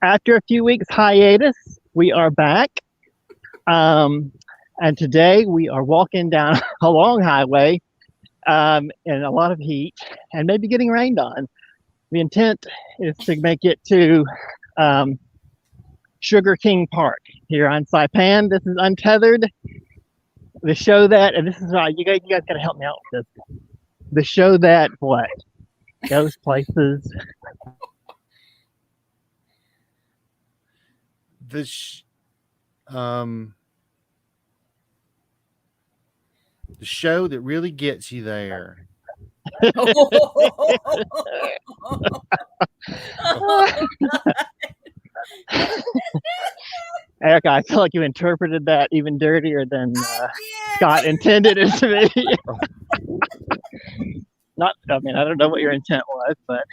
After a few weeks hiatus, we are back. And today we are walking down a long highway in a lot of heat and maybe getting rained on. The intent is to make it to Sugar King Park here on Saipan. This is Untethered, the show that, and this is why you guys got to help me out with this. The show that what goes places. The show that really gets you there. Erica, I feel like you interpreted that even dirtier than Scott intended it to be. I don't know what your intent was, but.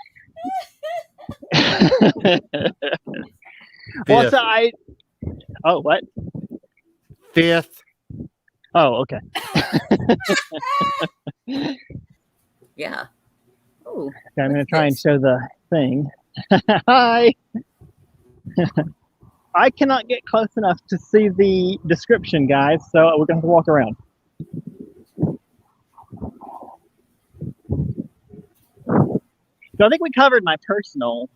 Well, so what? Fifth. Oh, okay. Yeah. Oh. Okay, I'm going to try and show the thing. Hi. I cannot get close enough to see the description, guys, so we're going to have to walk around. So I think we covered my personal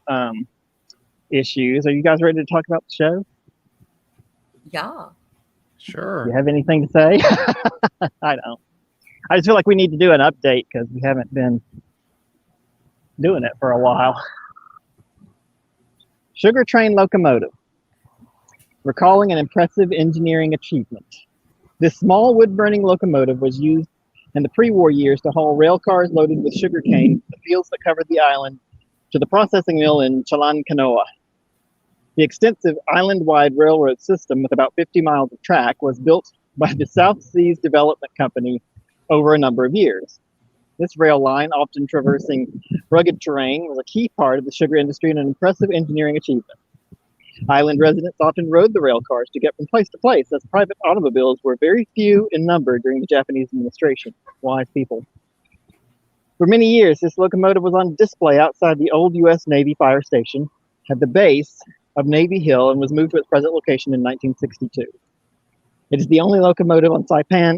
issues. Are you guys ready to talk about the show? Yeah. Sure. Do you have anything to say? I don't. I just feel like we need to do an update because we haven't been doing it for a while. Sugar train locomotive. Recalling an impressive engineering achievement. This small wood-burning locomotive was used in the pre-war years to haul rail cars loaded with sugarcane from the fields that covered the island to the processing mill in Chalancanoa. The extensive island-wide railroad system with about 50 miles of track was built by the South Seas Development Company over a number of years. This rail line, often traversing rugged terrain, was a key part of the sugar industry and an impressive engineering achievement. Island residents often rode the rail cars to get from place to place, as private automobiles were very few in number during the Japanese administration. Wise people. For many years, this locomotive was on display outside the old U.S. Navy Fire Station at the base of Navy Hill and was moved to its present location in 1962. It is the only locomotive on Saipan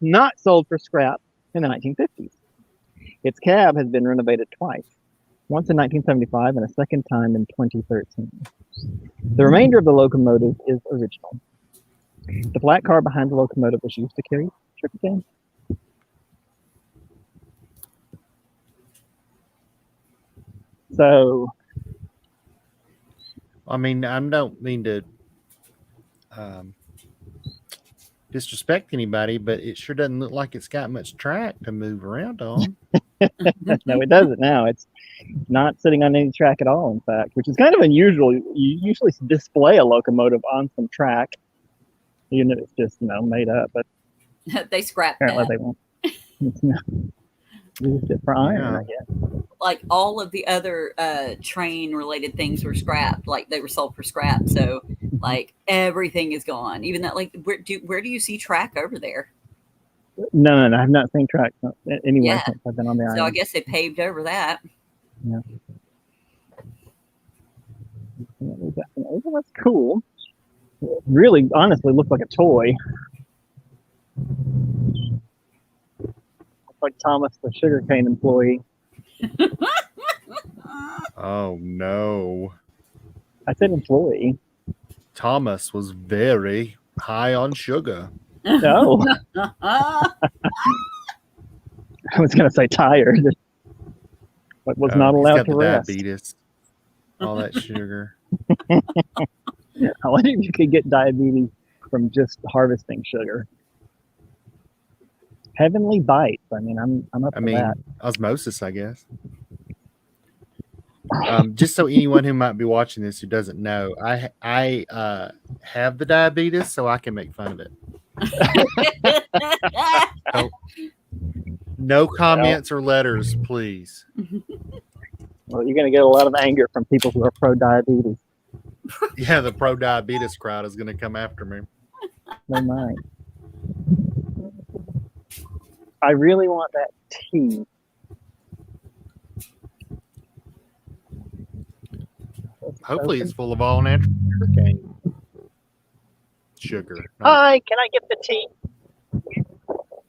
not sold for scrap in the 1950s. Its cab has been renovated twice, once in 1975 and a second time in 2013. The remainder of the locomotive is original. The flat car behind the locomotive was used to carry sugarcane. So, I don't mean to disrespect anybody, but it sure doesn't look like it's got much track to move around on. No, it doesn't now. It's not sitting on any track at all, in fact, which is kind of unusual. You usually display a locomotive on some track, even if it's just, made up, but they scrapped apparently that. They won't. Used it for iron, I guess. Like all of the other train-related things were scrapped. Like they were sold for scrap. So, like everything is gone. Even that, like, where do you see track over there? No. I've not seen track anywhere since I've been on the island. So I guess they paved over that. Yeah. Well, that's cool. It really, honestly, looks like a toy. Looks like Thomas, the sugarcane employee. Oh, no. I said employee. Thomas was very high on sugar. No. I was going to say tired, but was not allowed to rest. Diabetes. All that sugar. I wonder if you could get diabetes from just harvesting sugar. Heavenly bites. I'm up for that. Osmosis, I guess. Just so anyone who might be watching this who doesn't know, I have the diabetes, so I can make fun of it. So, no comments or letters, please. Well, you're going to get a lot of anger from people who are pro-diabetes. Yeah, the pro-diabetes crowd is going to come after me. They might. I really want that tea. Hopefully, it's full of all natural sugarcane sugar. Hi, can I get the tea?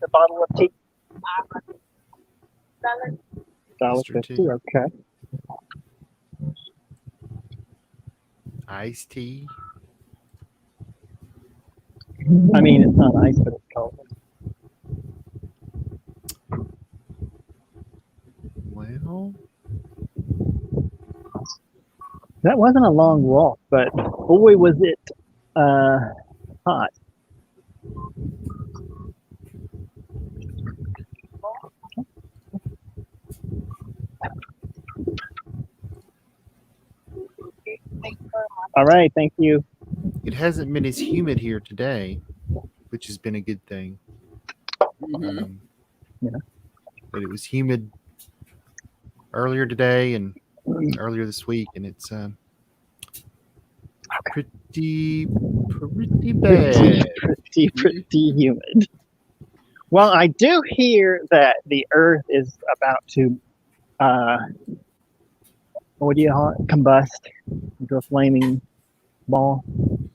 The bottle of tea. $1.50. Okay. Iced tea. I mean, it's not ice, but it's cold. Well, That wasn't a long walk, but boy, was it hot. All right, thank you. it hasn't been as humid here today, which has been a good thing. Mhm. Yeah. But it was humid earlier today and earlier this week, and it's pretty bad. Pretty humid. Well, I do hear that the Earth is about to, what do you call it? Combust into a flaming ball.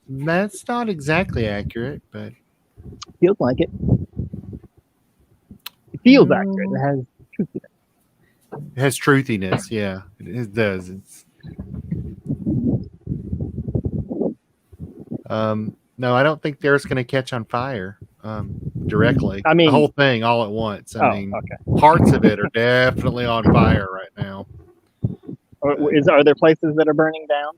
That's not exactly accurate, but Feels like it. It feels accurate. It has truth in it. it has truthiness. Yeah, it does. It's no, I don't think the Earth's going to catch on fire directly. I mean- the whole thing all at once. I mean, okay. parts of it are definitely on fire right now. Are there places that are burning down?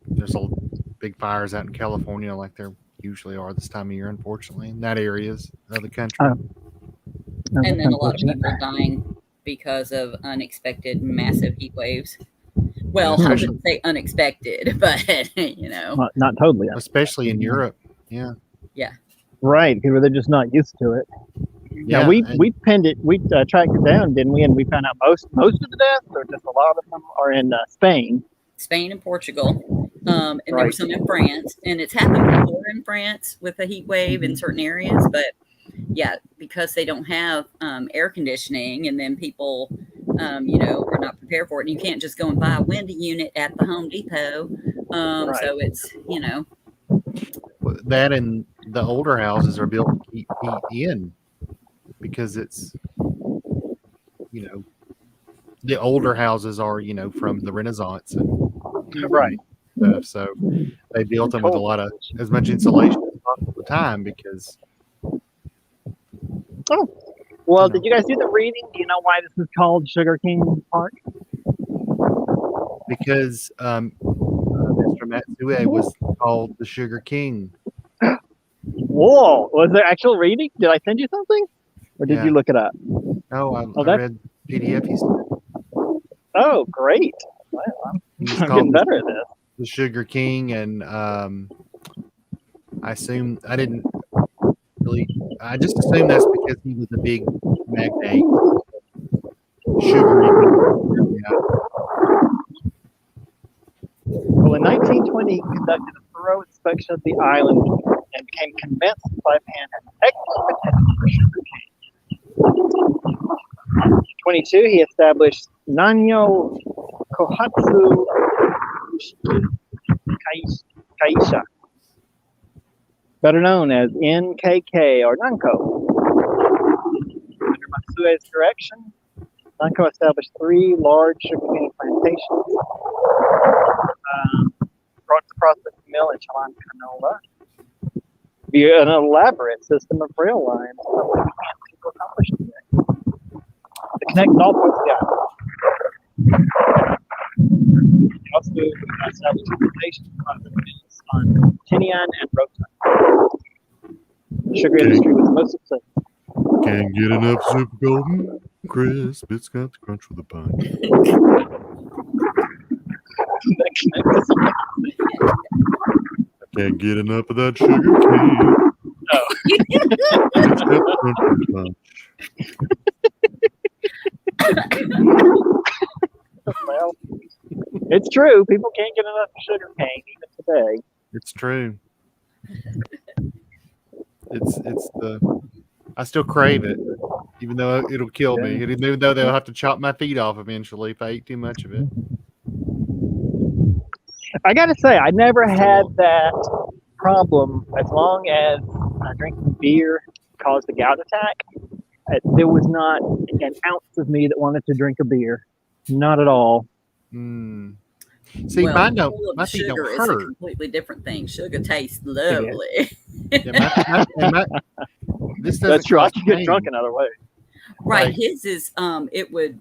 There's all big fires out in California, like there usually are this time of year, unfortunately, in that areas of the country. And then a lot of people dying because of unexpected massive heat waves. Well, I wouldn't say unexpected, but Well, not totally. Especially in Europe. Yeah. Right, because they're just not used to it. Yeah. Now we pinned it. We tracked it down, didn't we? And we found out most of the deaths, or just a lot of them, are in Spain. Spain and Portugal, and there were Right. some in France, and it's happened before in France with a heat wave in certain areas. But yeah, because they don't have air conditioning, and then people, are not prepared for it, and you can't just go and buy a window unit at the Home Depot. Right. So it's That and the older houses are built to keep heat in because it's, the older houses are, from the Renaissance and Right. stuff. So they built them with as much insulation as possible at the time because. Oh, well, did you guys do the reading? Do you know why this is called Sugar King Park? Because Mr. Matsue was called the Sugar King. Whoa, was there actual reading? Did I send you something, or did Yeah. you look it up? No, I that's- read PDF. He said Oh, great! Well, he was I'm called getting better at this. the Sugar King, and I assume I didn't really. I just assumed that's because he was a big magnate. Sugar. Yeah. Well, in 1920, he conducted a thorough inspection of the island and became convinced Saipan had excellent potential for sugarcane. 22, he established Nanyo Kohatsu Kaisha, better known as NKK or Nanko. Under Matsue's direction, Nanko established 3 large sugarcane plantations, brought the processing mill in Canola, via an elaborate system of rail lines, something we can't seem to accomplish today, to connect all parts of the island. He also established plantations processing mills on Tinian and Rota. The sugar industry was most successful. Can't get enough super golden crisp. It's got the crunch with the punch. Can't get enough of that sugar cane. It's got the crunch with the punch. Well, it's true. People can't get enough sugar cane even today. It's true. It's the. I still crave it, even though it'll kill me. Even though they'll have to chop my feet off eventually if I eat too much of it. I gotta say, I never had that problem as long as drinking beer caused a gout attack. There was not an ounce of me that wanted to drink a beer. Not at all. Mm. See, Well, mine full of don't sugar is a hurt. completely different thing. Sugar tastes lovely. Yeah, this doesn't That's true. I cause can get pain. drunk another way. Right. Like- His is it would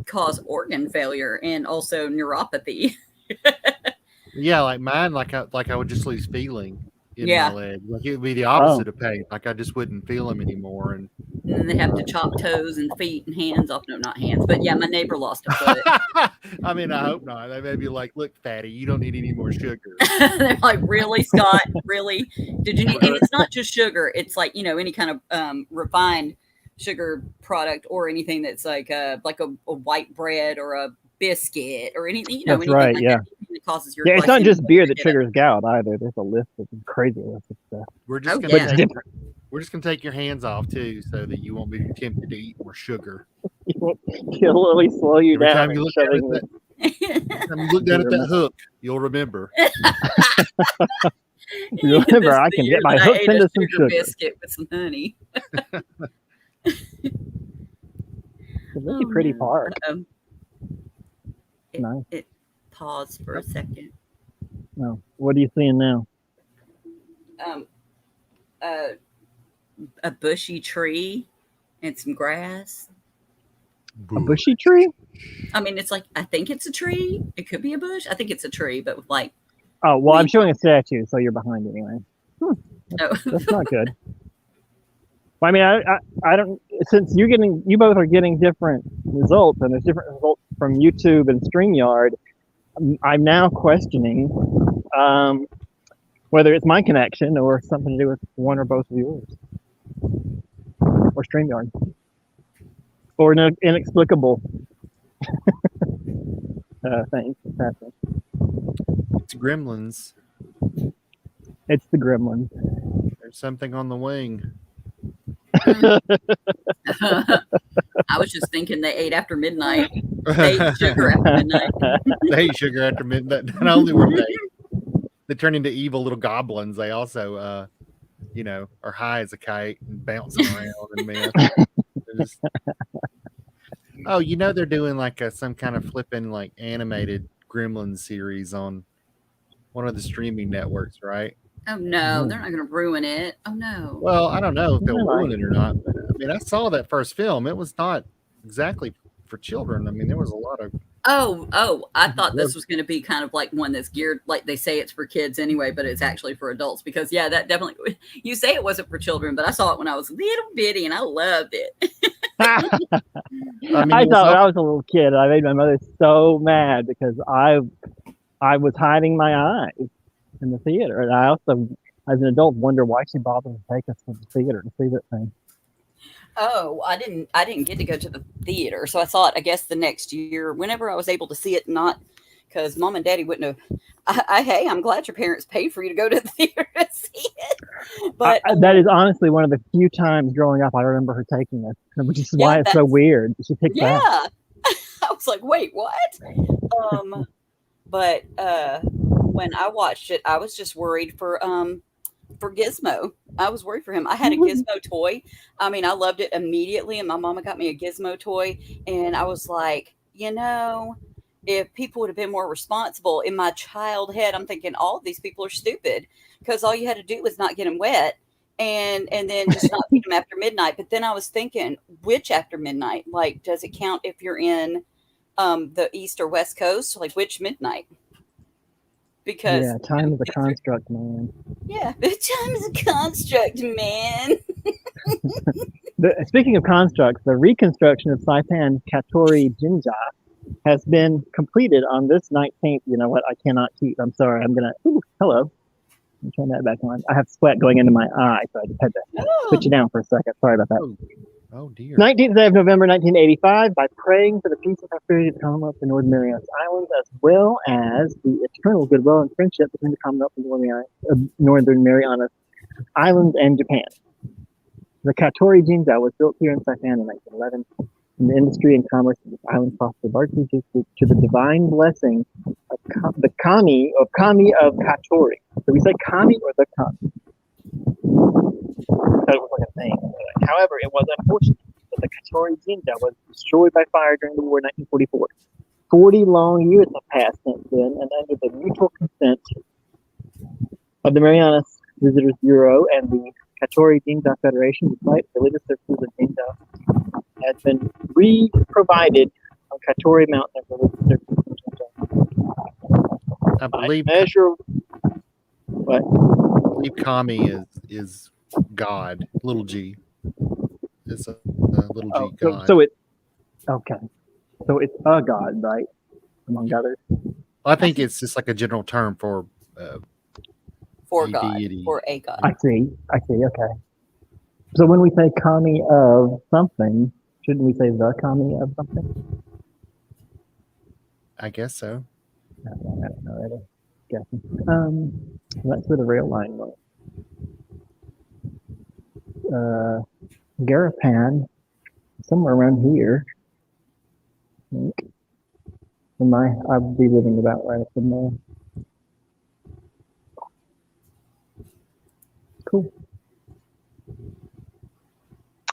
cause organ failure and also neuropathy. Yeah, like mine, like I would just lose feeling in Yeah. my leg. Like it would be the opposite of pain. Like I just wouldn't feel them anymore. And And then they have to chop toes and feet and hands off. No, not hands. But yeah, my neighbor lost a foot. I mean, I hope not. They may be like, "Look, fatty, you don't need any more sugar." They're like, really, Scott? Really? Did you need? And it's not just sugar. It's like any kind of refined sugar product or anything that's like a white bread or a biscuit or anything. That's anything right, like yeah. that causes your. Yeah, it's not glycemic just beer to that get up. triggers gout either. There's a list of crazy list of stuff. We're just Oh, gonna yeah. take, we're just gonna take your hands off too, so that you won't be tempted to eat more sugar. It'll really slow you Every down. time you and look down shoving at the- every time you look down at that hook, you'll remember. You remember, This is I the can year get my that I hooks ate a into some sugar. biscuit with some honey. It's a really pretty no. park. It, Nice. it paused for a second. No, what are you seeing now? A bushy tree and some grass. A bushy tree? I mean, it's like, I think it's a tree. It could be a bush. I think it's a tree, but with like, Oh, well, I'm Wait. showing a statue, so you're behind anyway. no. That's not good. Well, I mean, I don't. Since you both are getting different results, and there's different results from YouTube and StreamYard. I'm now questioning whether it's my connection or something to do with one or both of yours, or StreamYard, or an inexplicable thing that's happening. It's gremlins. It's the gremlin. There's something on the wing. I was just thinking they ate after midnight. They ate sugar after midnight. They eat sugar after midnight. Not only were they turn into evil little goblins, they also, are high as a kite and bouncing around and man. Oh, they're doing like some kind of flipping like animated Gremlin series on one of the streaming networks, right? Oh no, they're not going to ruin it. Oh no. Well, I don't know if they'll Yeah. ruin it or not. But, I mean, I saw that first film. It was not exactly for children. I mean, there was a lot of. Oh, I thought this was going to be kind of like one that's geared, like they say it's for kids anyway, but it's actually for adults because, yeah, that definitely, you say it wasn't for children, but I saw it when I was little bitty and I loved it. I mean, thought when I was a little kid, I made my mother so mad because I was hiding my eyes in the theater, and I also, as an adult, wonder why she bothered to take us to the theater to see that thing. Oh, I didn't get to go to the theater, so I saw it, I guess, the next year, whenever I was able to see it, not because mom and daddy wouldn't have. Hey, I'm glad your parents paid for you to go to the theater to see it. But that is honestly one of the few times growing up I remember her taking us, which is why it's so that's- weird. She picked yeah, that. I was like, wait, what? But when I watched it, I was just worried for Gizmo. I was worried for him. I had a Gizmo toy. I mean, I loved it immediately, and my mama got me a Gizmo toy, and I was like, if people would have been more responsible, in my child head, I'm thinking all of these people are stupid because all you had to do was not get them wet and then just not feed them after midnight. But then I was thinking, which after midnight? Like, does it count if you're in the East or West Coast? Like, which midnight? Because time is a construct, man. Yeah, time is a construct, man. Speaking of constructs, the reconstruction of Saipan Katori Jinja has been completed on this 19th. You know what? I cannot keep. I'm sorry. I'm gonna. Ooh, hello. Let me turn that back on. I have sweat going into my eye, so I just had to put you down for a second. Sorry about that. Oh dear. 19th day of November 1985, by praying for the peace and prosperity of the Commonwealth and Northern Marianas Islands, as well as the eternal goodwill and friendship between the Commonwealth and Northern Marianas Islands and Japan. The Katori Jinja was built here in Saipan in 1911. in the industry and commerce of this island prospered largely due to the divine blessing of the kami of Katori. So we say kami or the kami. That was like a thing. However, it was unfortunate that the Katori Jinja was destroyed by fire during the war in 1944. 40 long years have passed since then, and under the mutual consent of the Mariana Visitors Bureau and the Katori Jinja Federation, the site for religious services of Jinja has been re-provided on Katori Mountain for religious services in Jinja. I believe What? I believe Kami is God, little g. It's a little g God. So it's okay. So it's a god, right? Among others. I think it's just like a general term for God, deity. for a God. I see. Okay. So when we say kami of something, shouldn't we say the kami of something? I guess so. I don't know. Really. Guessing. That's where the rail line was. Garapan, somewhere around here. I think. I'll be living about right up in there. Cool.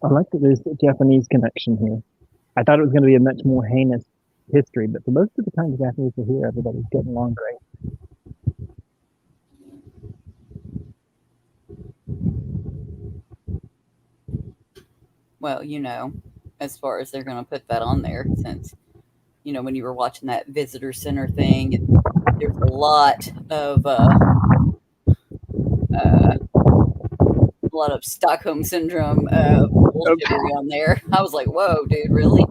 I like that there's a Japanese connection here. I thought it was going to be a much more heinous history, but for most of the time the Japanese are here, everybody's getting along great. Well, as far as they're going to put that on there, since, when you were watching that visitor center thing, there's a lot of Stockholm syndrome bullshit on there. I was like, whoa, dude, really?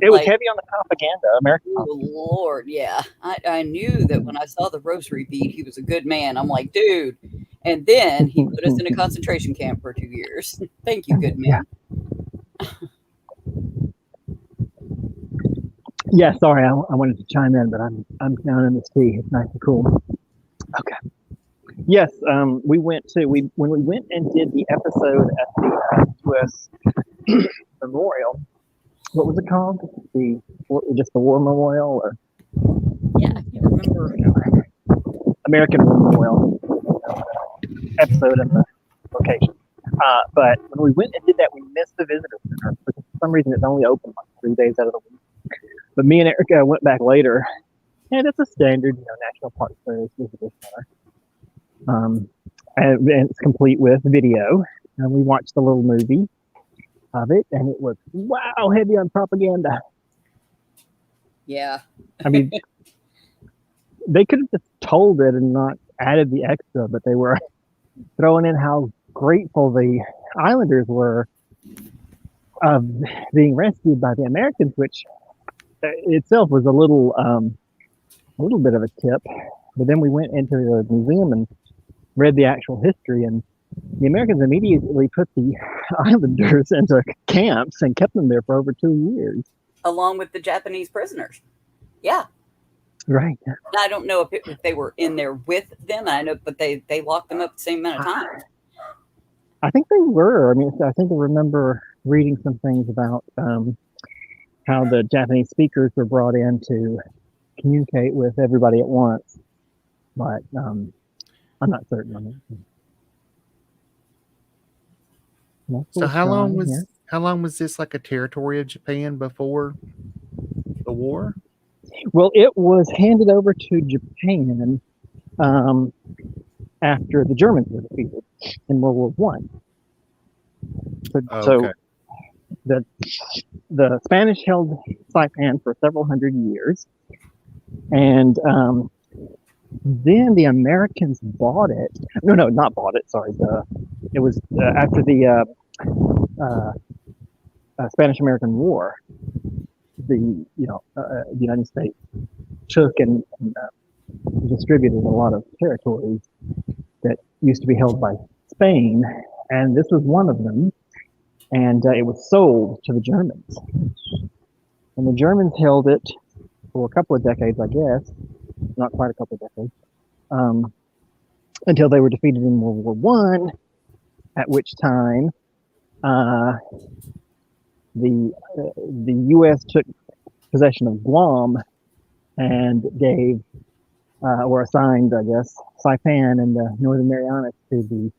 It was heavy on the propaganda, American. Oh, Lord, yeah. I knew that when I saw the rosary bead, he was a good man. I'm like, dude. And then he put us in a concentration camp for 2 years. Thank you, good man. Yeah, sorry, I wanted to chime in, but I'm down in the sea. It's nice and cool. Okay. Yes, when we went and did the episode at the U.S. Memorial. What was it called? Just the War Memorial, or? Yeah, I can't remember. American Memorial episode of the location. But when we went and did that, we missed the visitor center because for some reason it's only open like 3 days out of the week. But me and Erica went back later, and it's a standard, National Park Service visitor center. And it's complete with video, and we watched the little movie of it, and it was heavy on propaganda. Yeah. I mean, they could have just told it and not added the extra, but they were throwing in how grateful the islanders were of being rescued by the Americans, which itself was a little bit of a tip. But then we went into the museum and read the actual history, and the Americans immediately put the islanders into camps and kept them there for over 2 years. Along with the Japanese prisoners. Yeah. Right. I don't know if they were in there with them, but they locked them up the same amount of time. I think they were. I mean, I think I remember reading some things about how the Japanese speakers were brought in to communicate with everybody at once, but I'm not certain on it. So how long was this like a territory of Japan before the war? Well, it was handed over to Japan after the Germans were defeated in World War One. So the Spanish held Saipan for several hundred years, and then the Americans bought it. No, not bought it. Sorry, it was after the Spanish-American War. The United States took and distributed a lot of territories that used to be held by Spain, and this was one of them. And it was sold to the Germans, and the Germans held it for a couple of decades, I guess, not quite a couple of decades, until they were defeated in World War One, at which time the U.S. took possession of Guam and gave or assigned, I guess, Saipan and the Northern Marianas to the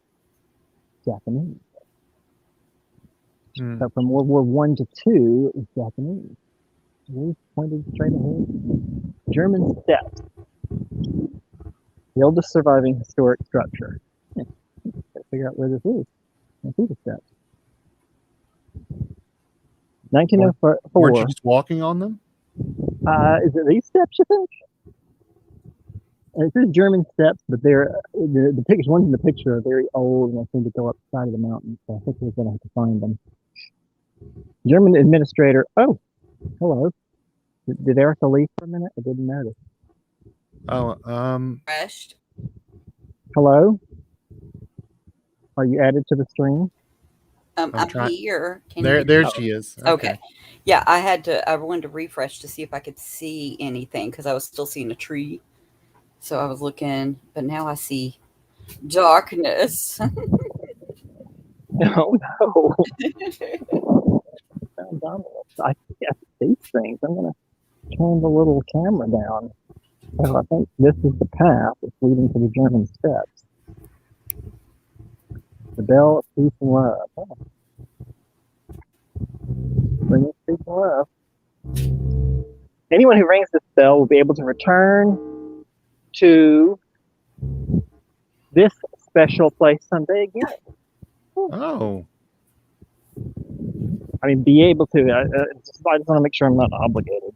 Japanese. So from World War I to II, it was Japanese. We pointed straight ahead. German steps. The oldest surviving historic structure. Gotta figure out where this is. I see the steps. 1904. Weren't you just walking on them? Is it these steps, you think? It says German steps, but they're the pictures. Ones in the picture are very old, and I seem to go up the side of the mountain. So I think we're gonna have to find them. German administrator. Oh, hello. Did Erica leave for a minute? I didn't notice. Oh, Refreshed. Hello. Are you added to the stream? I'm here. There she is. Okay. Yeah, I wanted to refresh to see if I could see anything because I was still seeing a tree. So I was looking, but now I see darkness. Oh no. I can't see things. I'm gonna turn the little camera down. So I think this is the path that's leading to the German steps. The bell of peace and love. Oh. Bring us peace and love. Anyone who rings this bell will be able to return to this special place someday again. Oh. I mean, be able to. I just want to make sure I'm not obligated.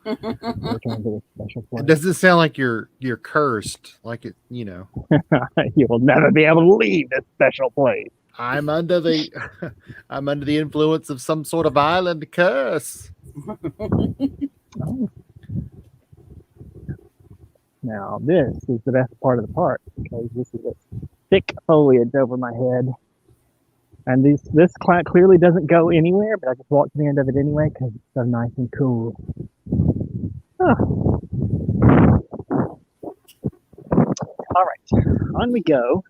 Return to this special place. Does it sound like you're cursed? Like it, You will never be able to leave this special place. I'm under the influence of some sort of island curse. Oh. Now this is the best part of the park because this is a thick foliage over my head, and this clearly doesn't go anywhere. But I just walk to the end of it anyway because it's so nice and cool. Oh. All right, on we go.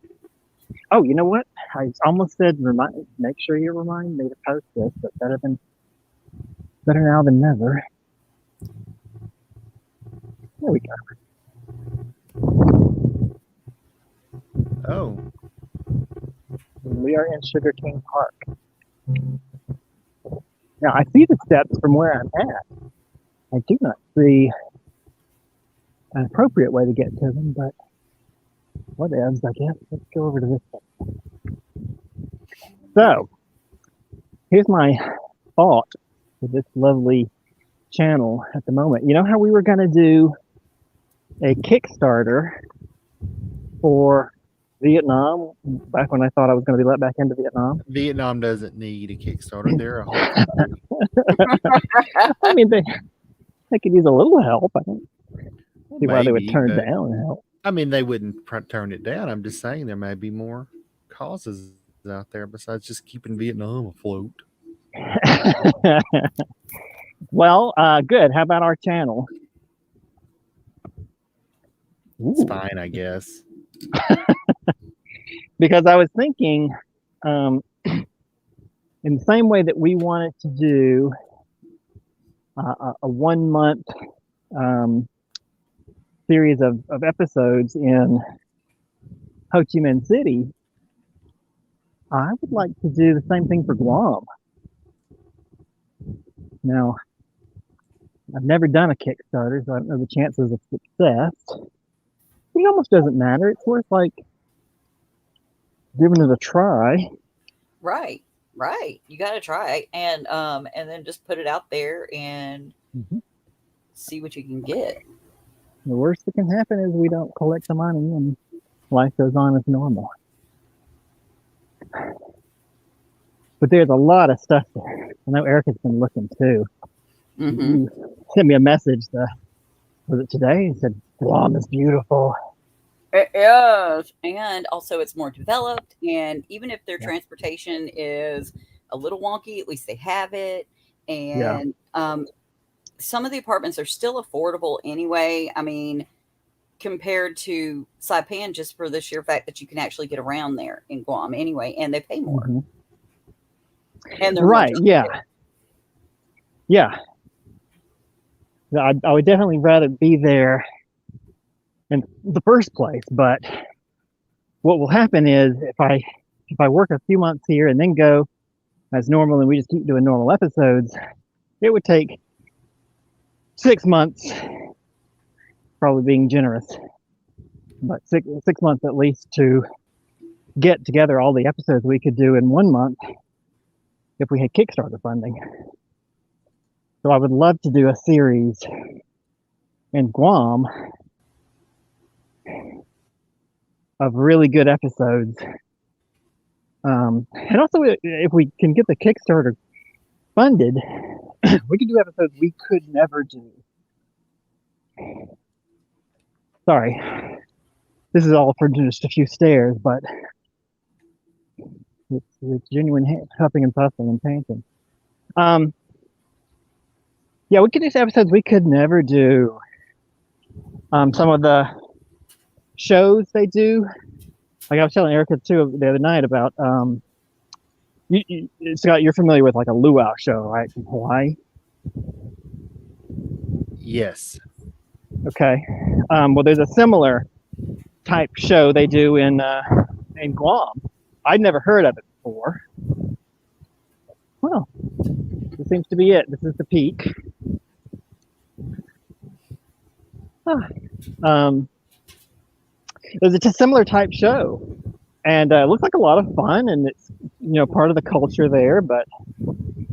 Oh, you know what? I almost said make sure you remind me to post this, but better now than never. There we go. Oh. We are in Sugar King Park. Now I see the steps from where I'm at. I do not see an appropriate way to get to them, but whatevs, I guess. Let's go over to this one. So, here's my thought for this lovely channel at the moment. You know how we were going to do a Kickstarter for Vietnam back when I thought I was going to be let back into Vietnam? Vietnam doesn't need a Kickstarter. They're a whole I mean, they could use a little help. I don't see why they would turn down help. I mean, they wouldn't turn it down. I'm just saying there may be more causes out there besides just keeping Vietnam afloat. Well, good. How about our channel? It's fine, I guess. Because I was thinking, in the same way that we wanted to do a 1 month series of episodes in Ho Chi Minh City, I would like to do the same thing for Guam. Now, I've never done a Kickstarter, so I don't know the chances of success. It almost doesn't matter. It's worth giving it a try. Right. You got to try, and then just put it out there and see what you can get. The worst that can happen is we don't collect the money and life goes on as normal. But there's a lot of stuff there. I know Erica's been looking too. You sent me a message. Was it today? He said, Guam is beautiful. It is. And also it's more developed. And even if their transportation is a little wonky, at least they have it. And some of the apartments are still affordable anyway. I mean, compared to Saipan, just for the sheer fact that you can actually get around there in Guam anyway, and they pay more. And they're Right. much Yeah. Yeah. I would definitely rather be there in the first place. But what will happen is if I work a few months here and then go as normal and we just keep doing normal episodes, it would take 6 months, probably being generous, but six months at least to get together all the episodes we could do in 1 month if we had Kickstarter funding. So I would love to do a series in Guam of really good episodes. And also, if we can get the Kickstarter funded, we can do episodes we could never do. Sorry, this is all for just a few stares, but it's genuine huffing and puffing and panting. Yeah, we could do episodes we could never do. Some of the shows they do, like I was telling Erica too the other night about, Scott, you're familiar with like a luau show, right, in Hawaii? Yes. Okay. Well, there's a similar type show they do in Guam. I'd never heard of it before. Well, this seems to be it. This is the peak. There's a similar type show, and it looks like a lot of fun, and it's part of the culture there, but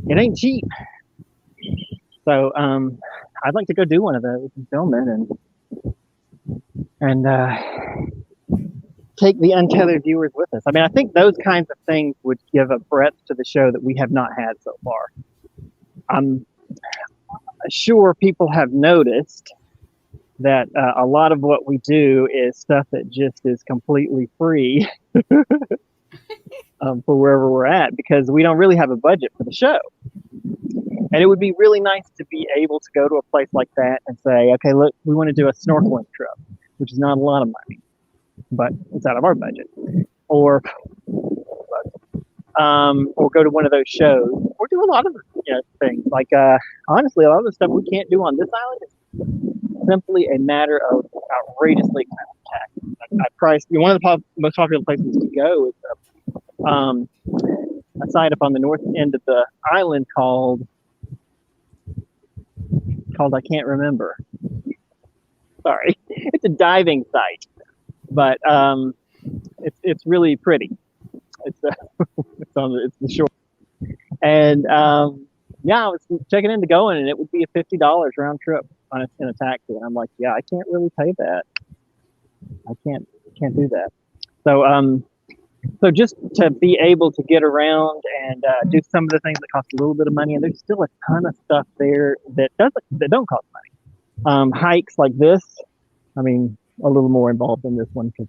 it ain't cheap. So I'd like to go do one of those and film it and take the untethered viewers with us. I mean, I think those kinds of things would give a breadth to the show that we have not had so far. I'm sure people have noticed that a lot of what we do is stuff that just is completely free for wherever we're at, because we don't really have a budget for the show. And it would be really nice to be able to go to a place like that and say, okay, look, we want to do a snorkeling trip, which is not a lot of money, but it's out of our budget. Or go to one of those shows, or do a lot of things. Like honestly, a lot of the stuff we can't do on this island is simply a matter of outrageously expensive taxes. I priced one of the most popular places to go is a site up on the north end of the island called I can't remember. Sorry, it's a diving site, but it's really pretty. It's the shore, and yeah, I was checking into going, and it would be a $50 round trip in a taxi, and I'm like, yeah, I can't really pay that. I can't do that. So just to be able to get around and do some of the things that cost a little bit of money, and there's still a ton of stuff there that don't cost money. Hikes like this, I mean, a little more involved in this one because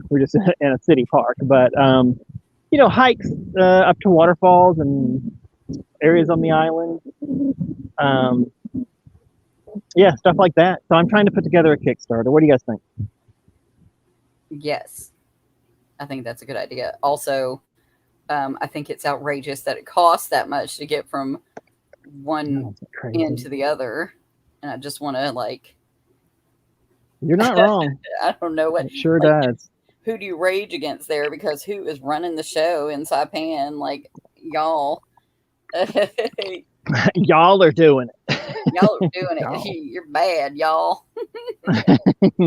we're just in a city park, but hikes up to waterfalls and areas on the island. Yeah, stuff like that. So I'm trying to put together a Kickstarter. What do you guys think? Yes, I think that's a good idea. Also, I think it's outrageous that it costs that much to get from one end to the other. And I just want to You're not wrong. I don't know what. It sure does. Who do you rage against there? Because who is running the show in Saipan? Y'all. Y'all are doing it. Y'all are doing it. You're bad, y'all.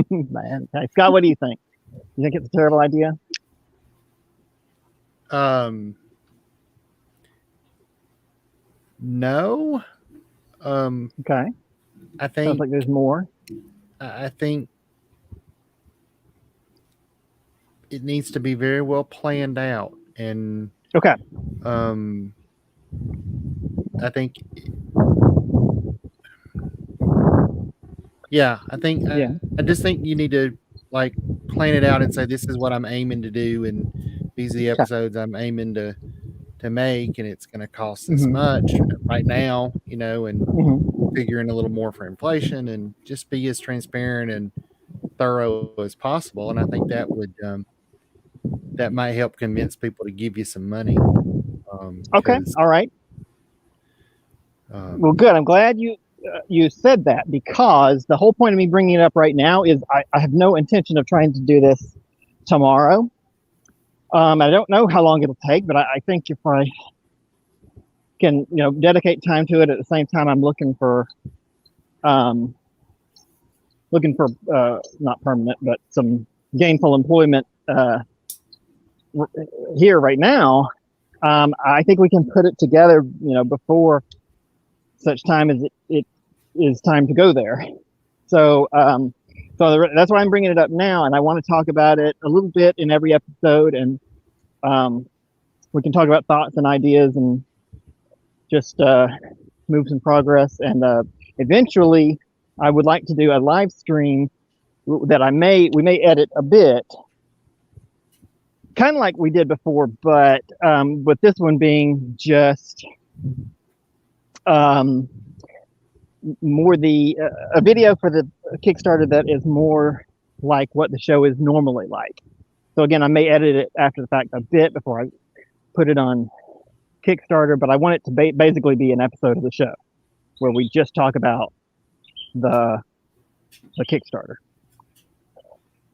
Man. Hey, Scott, what do you think? You think it's a terrible idea? No. Okay. I think sounds like there's more. I think it needs to be very well planned out, and okay. I think I just think you need to plan it out and say, this is what I'm aiming to do, and these are the episodes I'm aiming to make, and it's going to cost this much right now, and figure in a little more for inflation, and just be as transparent and thorough as possible. And I think that would that might help convince people to give you some money. Okay. 'Cause, All right. Well, good. I'm glad you said that, because the whole point of me bringing it up right now is I have no intention of trying to do this tomorrow. I don't know how long it'll take, but I think if I can, dedicate time to it at the same time, I'm looking for not permanent, but some gainful employment here right now. I think we can put it together, before such time as it is time to go there. So, that's why I'm bringing it up now, and I want to talk about it a little bit in every episode, and we can talk about thoughts and ideas, and just move some progress. And eventually, I would like to do a live stream that we may edit a bit, kind of like we did before, but with this one being just more a video for the Kickstarter that is more like what the show is normally like. So again, I may edit it after the fact a bit before I put it on Kickstarter, but I want it to basically be an episode of the show where we just talk about the Kickstarter.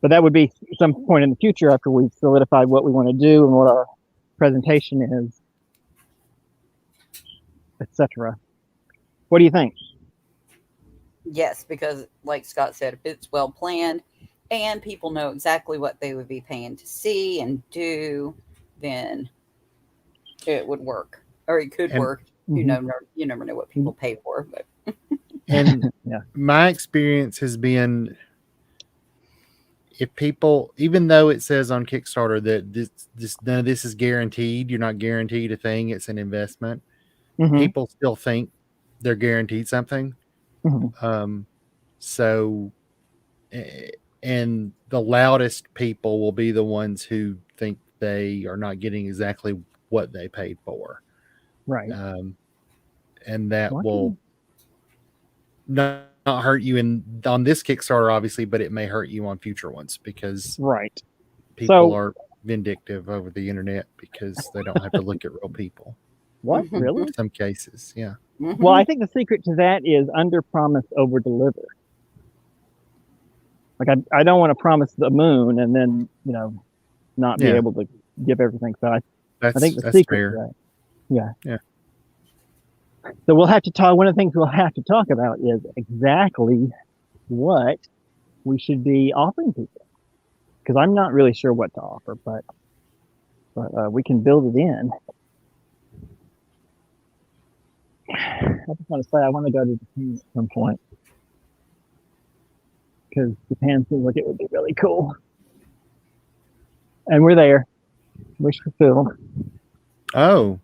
But that would be some point in the future after we've solidified what we want to do and what our presentation is, etc. What do you think? Yes, because like Scott said, if it's well planned and people know exactly what they would be paying to see and do, then it would work, or it could work. You never know what people pay for. But and my experience has been, if people, even though it says on Kickstarter that none of this is guaranteed, you're not guaranteed a thing, it's an investment. People still think they're guaranteed something. So, and the loudest people will be the ones who think they are not getting exactly what they paid for. Right. And that will not hurt you on this Kickstarter, obviously, but it may hurt you on future ones, because people are vindictive over the internet because they don't have to look at real people. What? Really? In some cases, yeah. Well, I think the secret to that is under promise, over deliver. Like I don't want to promise the moon and then not be able to give everything. So I think the secret to that. Yeah. So we'll have to talk. One of the things we'll have to talk about is exactly what we should be offering people, because I'm not really sure what to offer, but we can build it in. I just want to say I want to go to Japan at some point, because Japan seems like it would be really cool. And we're there. Wish fulfilled. Oh.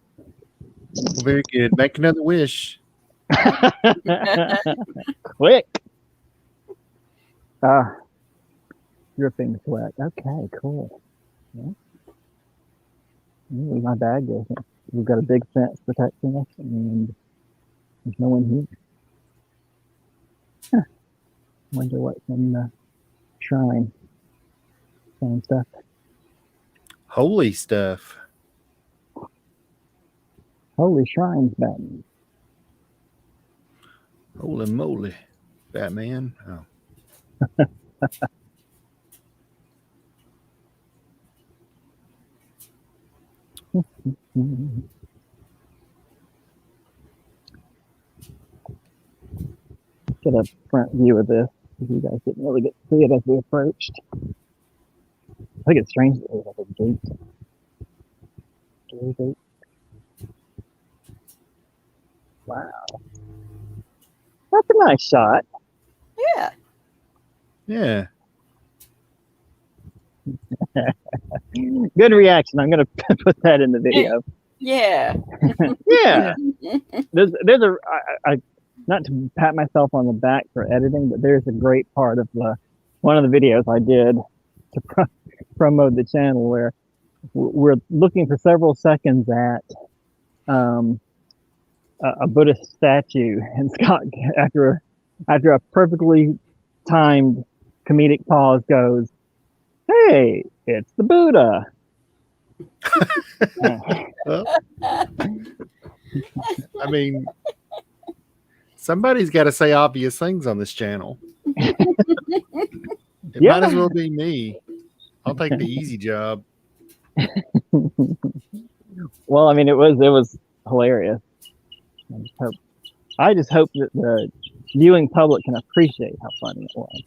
Well, very good. Make another wish. Quick. Dripping sweat. Okay, cool. Yeah. My bag goes in. We've got a big fence protecting us, and there's no one here. Wonder what's in the shrine. Same stuff. Holy stuff. Holy shrines, Batman. Holy moly, Batman. Oh. Get a front view of this, because you guys didn't really get to see it as we approached. I think it's strange that there's like a gate. Gate. Wow. That's a nice shot. Yeah. Yeah. Good reaction. I'm going to put that in the video. Yeah. Yeah. There's I not to pat myself on the back for editing, but there's a great part of one of the videos I did to promote the channel where we're looking for several seconds at a Buddhist statue, and Scott, after a perfectly timed comedic pause, goes, "Hey, it's the Buddha." Well, I mean, somebody's got to say obvious things on this channel. It might as well be me. I'll take the easy job. Well, I mean, it was hilarious. I just hope that the viewing public can appreciate how funny it was.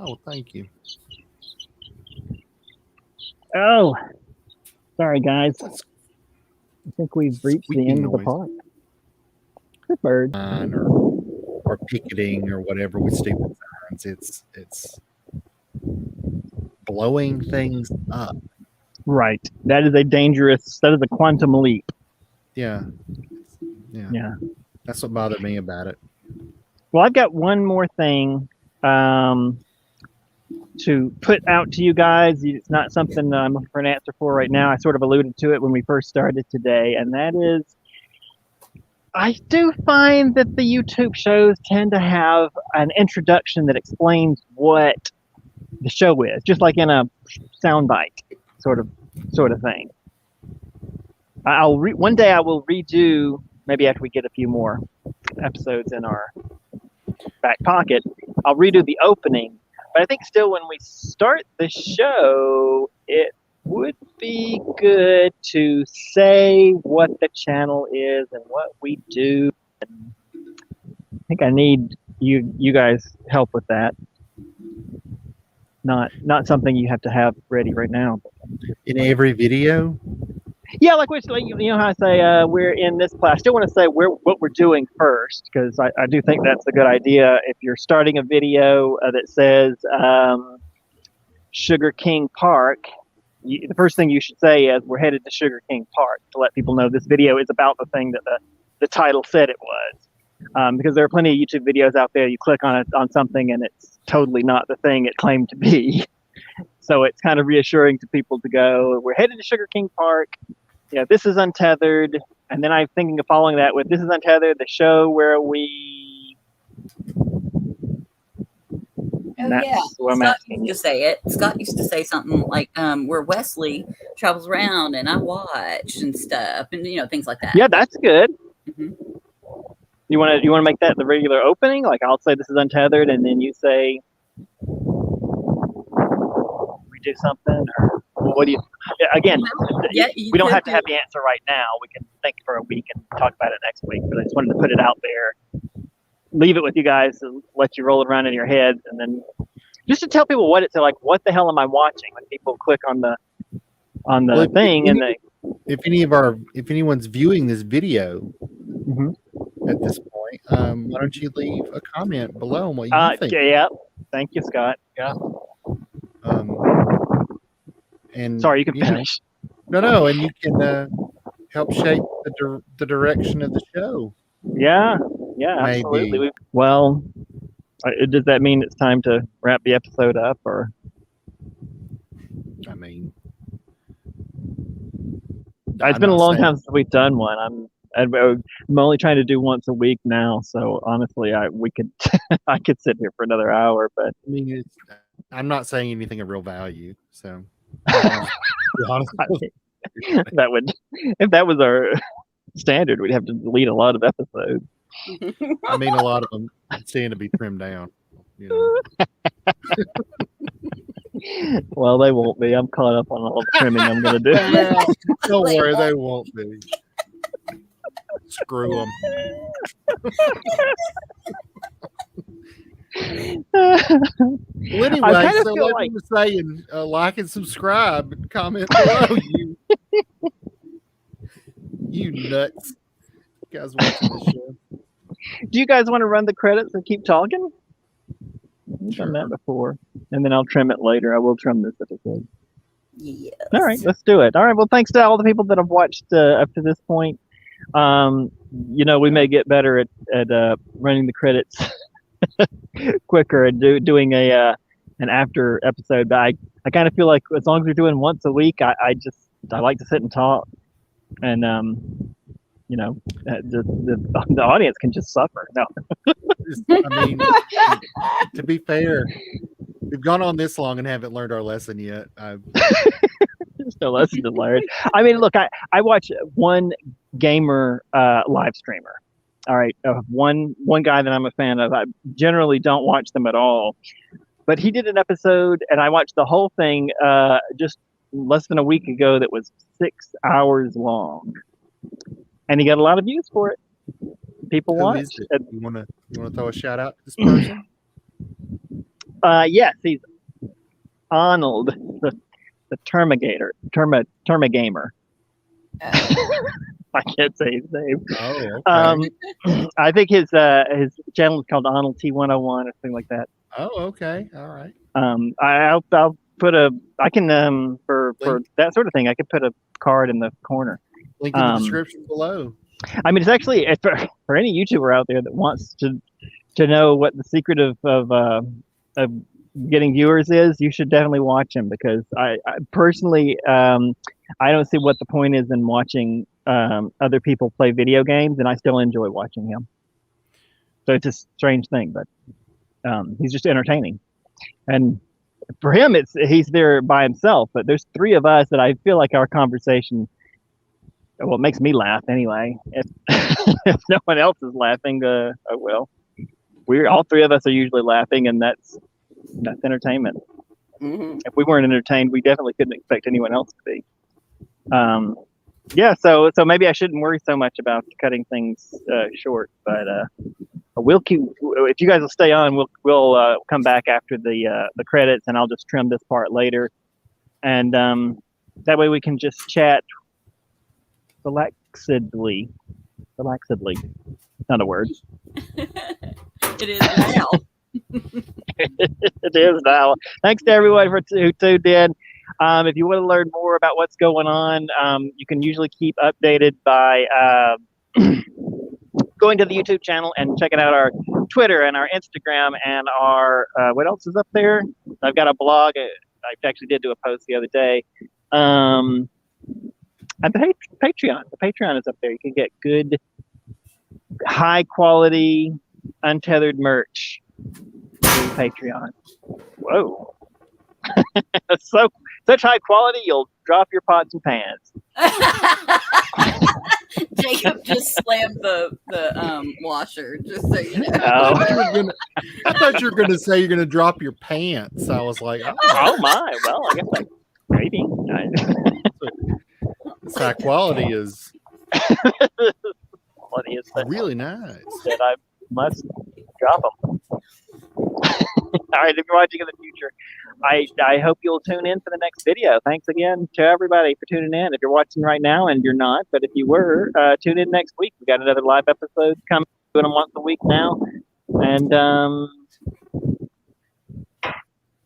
Oh, thank you. Oh, sorry, guys. I think we've reached the end of the park. Good bird. Or picketing or whatever with stupid signs. It's blowing things up. Right. That is a quantum leap. Yeah. That's what bothered me about it. Well, I've got one more thing to put out to you guys. It's not something that I'm looking for an answer for right now. I sort of alluded to it when we first started today, and that is, I do find that the YouTube shows tend to have an introduction that explains what the show is, just like in a soundbite sort of thing. One day I will redo, maybe after we get a few more episodes in our back pocket, I'll redo the opening. But I think still when we start the show, it would be good to say what the channel is and what we do. And I think I need you guys help with that. Not something you have to have ready right now. In every video? Yeah, like you know how I say we're in this class. I still want to say what we're doing first, because I do think that's a good idea. If you're starting a video that says Sugar King Park, the first thing you should say is we're headed to Sugar King Park, to let people know this video is about the thing that the title said it was. Because there are plenty of YouTube videos out there. You click on something and it's totally not the thing it claimed to be. So it's kind of reassuring to people to go, we're headed to Sugar King Park. You know, this is Untethered. And then I'm thinking of following that with, this is Untethered, the show where we... Scott used to say it. Scott used to say something like, where Wesley travels around and I watch and stuff, and things like that. Yeah, that's good. Mm-hmm. You want to make that the regular opening? Like I'll say this is Untethered, and then you say we do something, or what do you? Again, we don't have to have the answer right now. We can think for a week and talk about it next week. But I just wanted to put it out there, leave it with you guys, and let you roll it around in your heads, and then just to tell people what it's like. What the hell am I watching? When people click on the thing, and they. If anyone's viewing this video at this point, why don't you leave a comment below on what you think? Yeah, thank you, Scott. Yeah. And sorry, you can finish. No, and you can help shape the direction of the show. Yeah, absolutely. Well, does that mean it's time to wrap the episode up, or? I mean. It's been a long time since we've done one. I'm only trying to do once a week now, so honestly, I could sit here for another hour. But I mean, I'm not saying anything of real value, so honestly, that would, if that was our standard, we'd have to delete a lot of episodes. I mean, a lot of them stand to be trimmed down. Well, they won't be. I'm caught up on all the trimming I'm going to do. Well, don't worry, they won't be. Screw them. Well, anyway, so like you were saying, like and subscribe and comment below. You nuts. You guys watching this show. Do you guys want to run the credits and keep talking? I've done that before, and then I'll trim it later. I will trim this episode. Yes. All right, let's do it. All right. Well, thanks to all the people that have watched up to this point. We may get better at running the credits quicker and doing an after episode. But I kind of feel like as long as we're doing once a week, I like to sit and talk, and the audience can just suffer. No. I mean, to be fair, we've gone on this long and haven't learned our lesson yet. Still listen to Larry. I mean, look, I watch one gamer live streamer. All right, one guy that I'm a fan of. I generally don't watch them at all, but he did an episode, and I watched the whole thing just less than a week ago. That was 6 hours long, and he got a lot of views for it. People Who watch. is it? You want to throw a shout out to this person? Yes, he's Arnold, the Termigator, Termigamer. I can't say his name. Oh, okay. I think his channel is called Arnold T101 or something like that. Oh, okay. All right. I'll put I can for that sort of thing. I could put a card in the corner. Link in the description below. I mean, it's actually for any YouTuber out there that wants to know what the secret of getting viewers is. You should definitely watch him, because I personally I don't see what the point is in watching other people play video games, and I still enjoy watching him. So it's a strange thing, but he's just entertaining. And for him, he's there by himself. But there's three of us that I feel like our conversation, well, it makes me laugh anyway. If no one else is laughing, oh well. All three of us are usually laughing, and that's entertainment. Mm-hmm. If we weren't entertained, we definitely couldn't expect anyone else to be. Yeah, so maybe I shouldn't worry so much about cutting things short, but we'll keep. If you guys will stay on, we'll come back after the credits, and I'll just trim this part later, and that way we can just chat relaxedly. Not a word. It is now. It is now. Thanks to everyone who tuned in. If you want to learn more about what's going on, you can usually keep updated by going to the YouTube channel and checking out our Twitter and our Instagram and our what else is up there? I've got a blog. I actually did do a post the other day. And the Patreon. The Patreon is up there. You can get good, high quality, untethered merch through Patreon. Whoa. Such high quality, you'll drop your pots and pans. Jacob just slammed the washer, just so you know. Oh. I thought you were going to say you're going to drop your pants. I was like, Oh my. Well, I guess maybe. this high quality is Quality is really nice. that I must drop them. All right, if you're watching in the future, I hope you'll tune in for the next video. Thanks again to everybody for tuning in. If you're watching right now, and you're not, but if you were, tune in next week. We got another live episode coming, doing them once a week now. And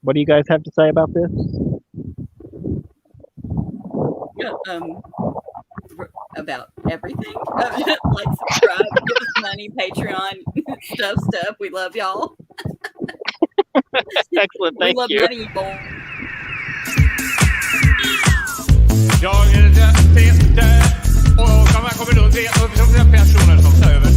what do you guys have to say about this? About everything. Like, subscribe, give us money, Patreon, stuff. We love y'all. Excellent, thank we love you. money, boy. Jag är Peter och man kommer då se personer som tar över